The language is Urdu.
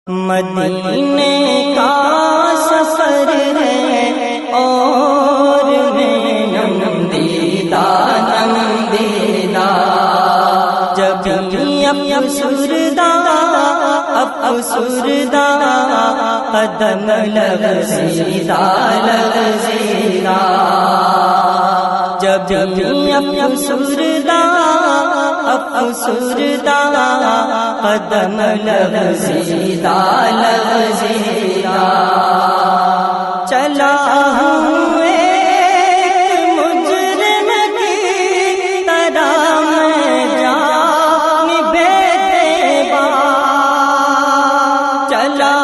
مدینے کا سفر ہے اور میں نم دیدہ جب افسردہ قدم لغزیدہ جب افسردہ قدم لغزیدہ چلا ہوں ایک مجرم کی طرح میں جان بے تیبا چلا